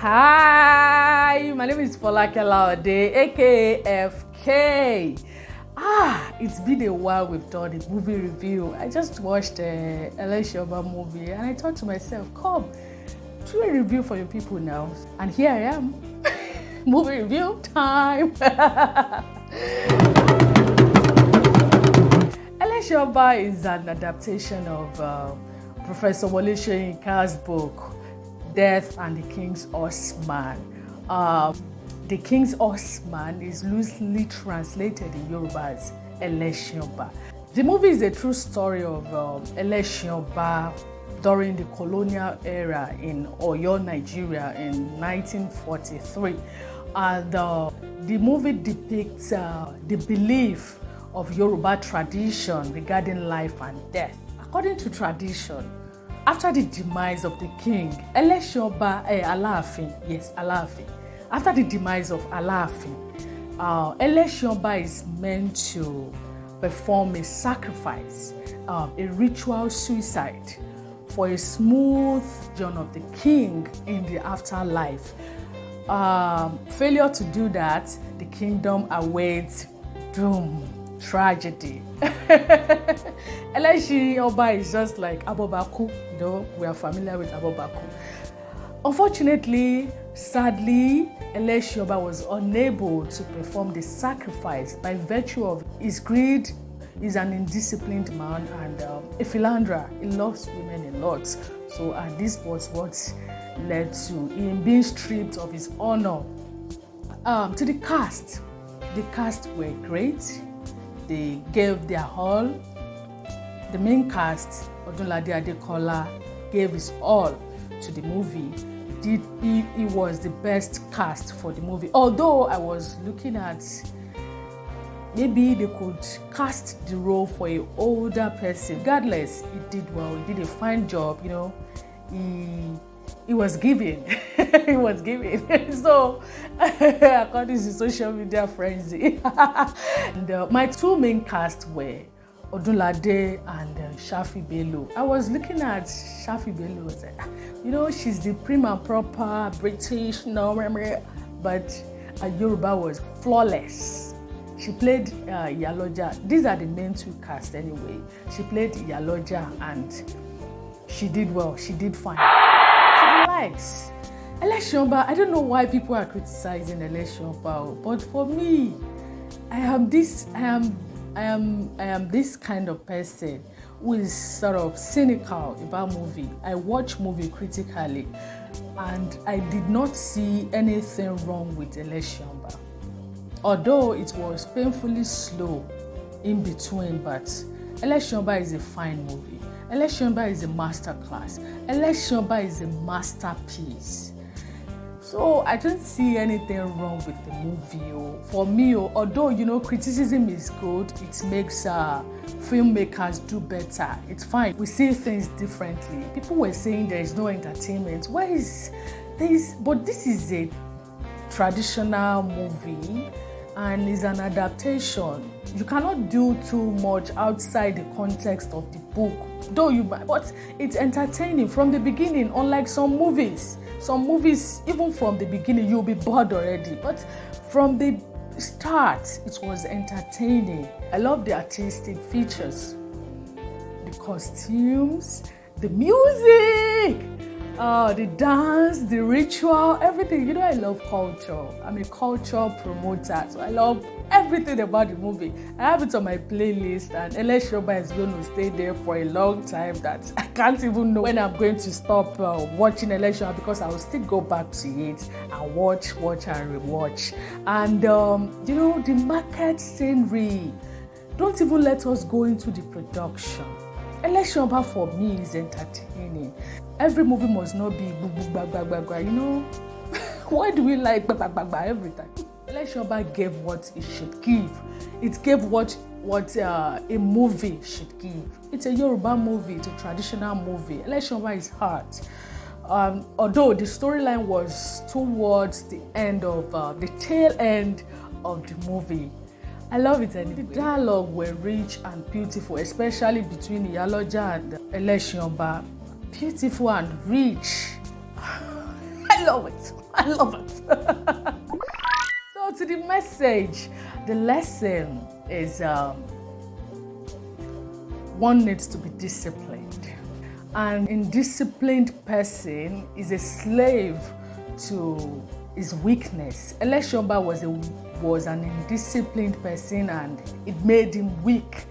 Hi, my name is Folake Laode, aka FK. It's been a while we've done a movie review. I just watched Ẹlé ṣin Ọba movie and I thought to myself, come, do a review for your people now. And here I am, movie review time. Ẹlé ṣin Ọba is an adaptation of Professor Wole Soyinka's book, Death and the King's Horseman. The King's Horseman is loosely translated in Yoruba as Ẹlé ṣin Ọba. The movie is a true story of Ẹlé ṣin Ọba during the colonial era in Oyo, Nigeria in 1943. And the movie depicts the belief of Yoruba tradition regarding life and death. According to tradition, after the demise of the king, Ẹlé ṣin Ọba, Aláàfin, yes, Aláàfin. After the demise of Aláàfin, Ẹlé ṣin Ọba is meant to perform a sacrifice, a ritual suicide for a smooth journey of the king in the afterlife. Failure to do that, the kingdom awaits doom, tragedy. Ẹlé ṣin Ọba is just like Abobaku, we are familiar with Abobaku. Unfortunately, sadly, Ẹlé ṣin Ọba was unable to perform the sacrifice by virtue of his greed. He's an indisciplined man and a philanderer. He loves women a lot. So, and this was what led to him being stripped of his honor. To the cast were great. They gave their all. The main cast, Odunlade Adekola, gave his all to the movie. He was the best cast for the movie. Although I was looking at maybe they could cast the role for an older person. Regardless, he did well. He did a fine job. He was giving. He was giving. So, according to social media frenzy, and my two main casts were Odunlade and Bello. I was looking at Bello and said, she's the prim and proper British, but Yoruba was flawless. She played Iyaloja. These are the main two casts anyway. She played Iyaloja and she did well. She did fine. To the likes. Ẹlé ṣin Ọba, I don't know why people are criticizing Ẹlé ṣin Ọba, but for me, I am this kind of person who is sort of cynical about movie. I watch movie critically, and I did not see anything wrong with Ẹlé ṣin Ọba. Although it was painfully slow in between, but Ẹlé ṣin Ọba is a fine movie. Ẹlé ṣin Ọba is a masterclass. Ẹlé ṣin Ọba is a masterpiece. So I don't see anything wrong with the movie. For me, although criticism is good, it makes filmmakers do better. It's fine. We see things differently. People were saying there is no entertainment. Where is this? But this is a traditional movie and is an adaptation. You cannot do too much outside the context of the book, but it's entertaining from the beginning, unlike some movies. Some movies, even from the beginning, you'll be bored already. But from the start, it was entertaining. I love the artistic features, the costumes, the music, the dance, the ritual, everything. I love culture. I'm a culture promoter, so I love everything about the movie. I have it on my playlist, and Ẹlé ṣin Ọba is going to stay there for a long time that I can't even know when I'm going to stop watching Ẹlé ṣin Ọba, because I will still go back to it and watch and rewatch. And the market scenery. Don't even let us go into the production. Ẹlé ṣin Ọba for me is entertaining. Every movie must not be why do we like every time? Ẹlé ṣin Ọba gave what it should give. It gave what a movie should give. It's a Yoruba movie, it's a traditional movie. Ẹlé ṣin Ọba is hard. Although the storyline was towards the end of the tail end of the movie. I love it anyway. The dialogue were rich and beautiful, especially between Iyaloja and Ẹlé ṣin Ọba. Beautiful and rich. I love it. I love it. So to the message, the lesson is one needs to be disciplined. An indisciplined person is a slave to his weakness. Ẹlé ṣin Ọba was an indisciplined person and it made him weak.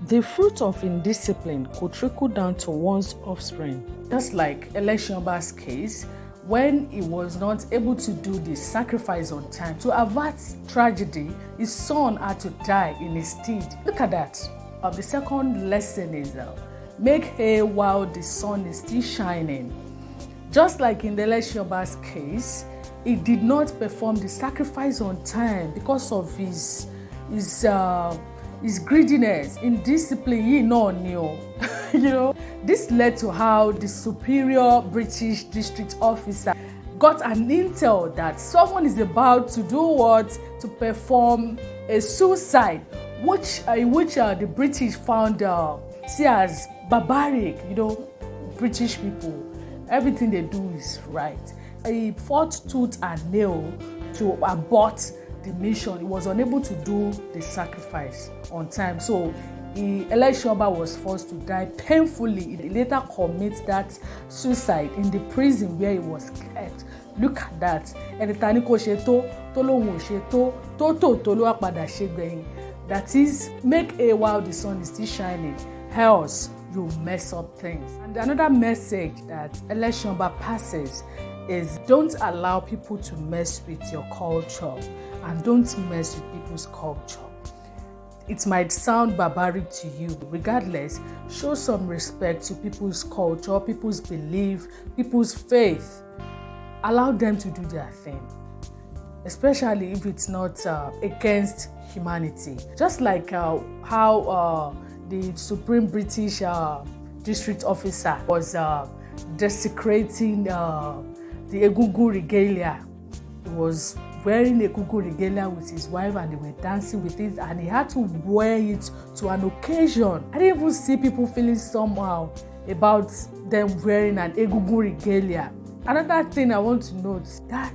The fruit of indiscipline could trickle down to one's offspring. Just like Ẹlé ṣin Ọba's case, when he was not able to do the sacrifice on time, to avert tragedy, his son had to die in his stead. Look at that. The second lesson is make hay while the sun is still shining. Just like in the Ẹlé ṣin Ọba's case, he did not perform the sacrifice on time because of his greediness, indiscipline. You know, this led to how the superior British district officer got an intel that someone is about to do what? To perform a suicide, which the British found see as barbaric. British people, everything they do is right. He fought tooth and nail to abort the mission. He was unable to do the sacrifice on time, so Ẹlé ṣin Ọba was forced to die painfully. He later commits that suicide in the prison where he was kept. Look at that. Ẹni kò ṣe tó lóhun ò ṣe tó ló wá padà ṣe gbẹ̀yìn. That is, make hay while the sun is still shining, else you mess up things. And another message that Ẹlé ṣin Ọba passes is don't allow people to mess with your culture, and don't mess with people's culture. It might sound barbaric to you. Regardless, show some respect to people's culture, people's belief, people's faith. Allow them to do their thing, especially if it's not against humanity. Just like how the Supreme British District Officer was desecrating the Egungun regalia. He was wearing a Egungun regalia with his wife and they were dancing with it, and he had to wear it to an occasion. I didn't even see people feeling somehow about them wearing an Egungun regalia. Another thing I want to note, that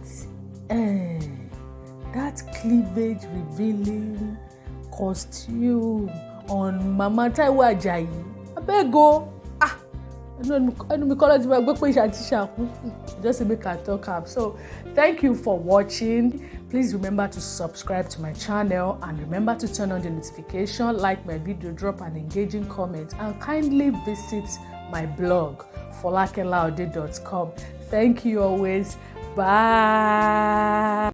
cleavage revealing costume on Mama Taiwo Ajayi. Abeg go. Just make a talk up. So thank you for watching. Please remember to subscribe to my channel and remember to turn on the notification, like my video, drop an engaging comment, and kindly visit my blog folakelaude.com. Thank you always. Bye.